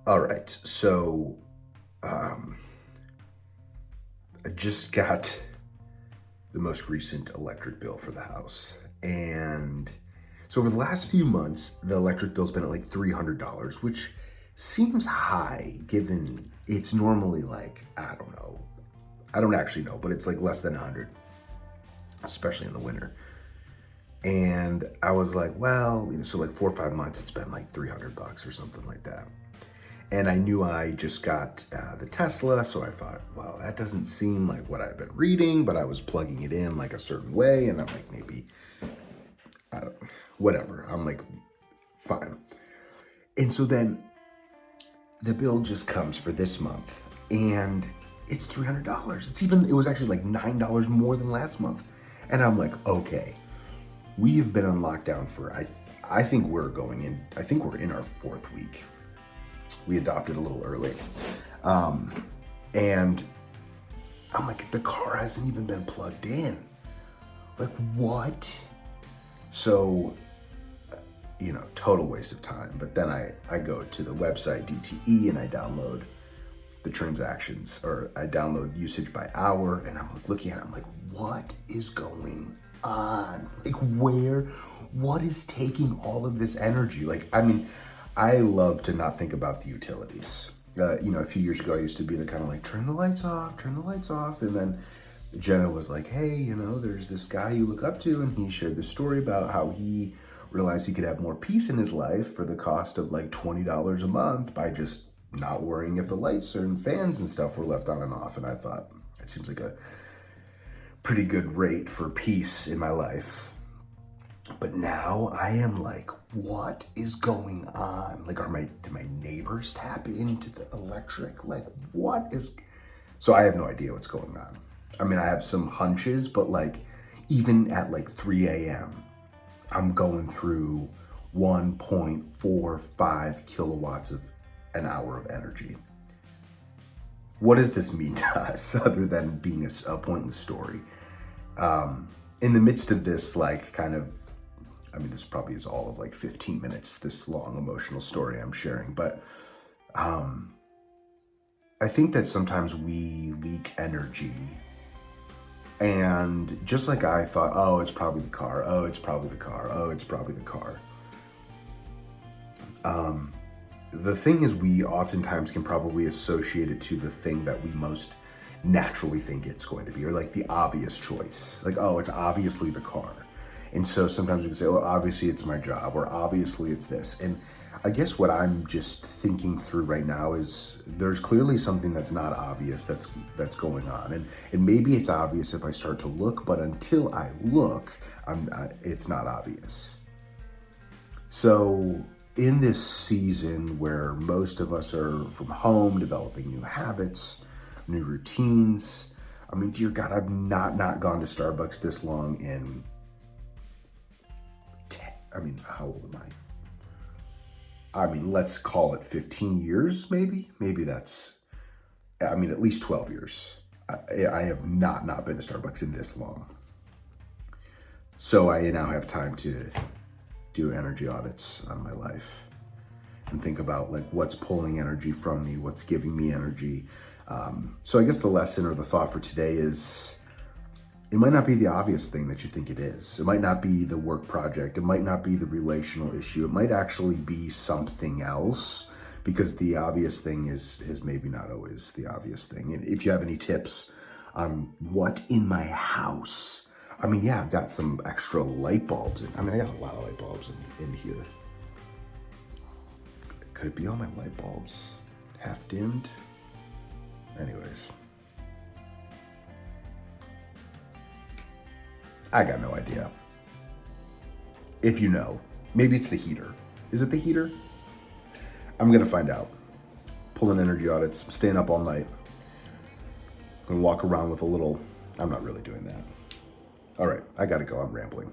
All right, so um, I just got the most recent electric bill for the house. And so over the last few months, the electric bill's been at like $300, which seems high given it's normally like, I don't know. I don't actually know, but it's like less than 100, especially in the winter. And I was like, well, so like 4 or 5 months, it's been like $300 or something like that. And I knew I just got the Tesla, so I thought, well, that doesn't seem like what I've been reading, but I was plugging it in like a certain way, and I'm like, maybe, I don't, whatever. I'm like, fine. And so then the bill just comes for this month, and it's $300. It was actually like $9 more than last month. And I'm like, okay, we've been on lockdown for, I think we're in our 4th week. We adopted a little early. And I'm like, the car hasn't even been plugged in. Like, what? So, total waste of time. But then I go to the website DTE and I download the transactions, or I download usage by hour, and I'm like looking at it, I'm like, what is going on? Like, what is taking all of this energy? Like, I mean, I love to not think about the utilities. A few years ago, I used to be the kind of like, turn the lights off. And then Jenna was like, hey, there's this guy you look up to, and he shared this story about how he realized he could have more peace in his life for the cost of like $20 a month by just not worrying if the lights and fans and stuff were left on and off. And I thought, it seems like a pretty good rate for peace in my life. But now I am like, what is going on? Like, do my neighbors tap into the electric? Like, what is? So I have no idea what's going on. I mean, I have some hunches, but like, even at like 3 a.m., I'm going through 1.45 kilowatts of an hour of energy. What does this mean to us other than being a pointless story? In the midst of this, like, kind of, this probably is all of like 15 minutes, this long emotional story I'm sharing, but I think that sometimes we leak energy, and just like I thought, oh, it's probably the car, oh, it's probably the car, oh, it's probably the car. The thing is, we oftentimes can probably associate it to the thing that we most naturally think it's going to be, or like the obvious choice. Like, oh, it's obviously the car. And so sometimes we can say, oh, obviously it's my job, or obviously it's this. And I guess what I'm just thinking through right now is there's clearly something that's not obvious that's going on. And maybe it's obvious if I start to look, but until I look, it's not obvious. So in this season where most of us are from home, developing new habits, new routines, dear God, I've not gone to Starbucks this long in, how old am I? Let's call it 15 years, maybe. Maybe that's, at least 12 years. I have not been to Starbucks in this long. So I now have time to do energy audits on my life and think about like what's pulling energy from me, what's giving me energy. So I guess the lesson or the thought for today is, it might not be the obvious thing that you think it is. It might not be the work project. It might not be the relational issue. It might actually be something else, because the obvious thing is maybe not always the obvious thing. And if you have any tips on what in my house, I've got some extra light bulbs. I got a lot of light bulbs in here. Could it be all my light bulbs half dimmed? Anyways. I got no idea. If you know, maybe it's the heater. Is it the heater? I'm gonna find out. Pulling energy audits, staying up all night. I'm gonna walk around with I'm not really doing that. All right, I gotta go, I'm rambling.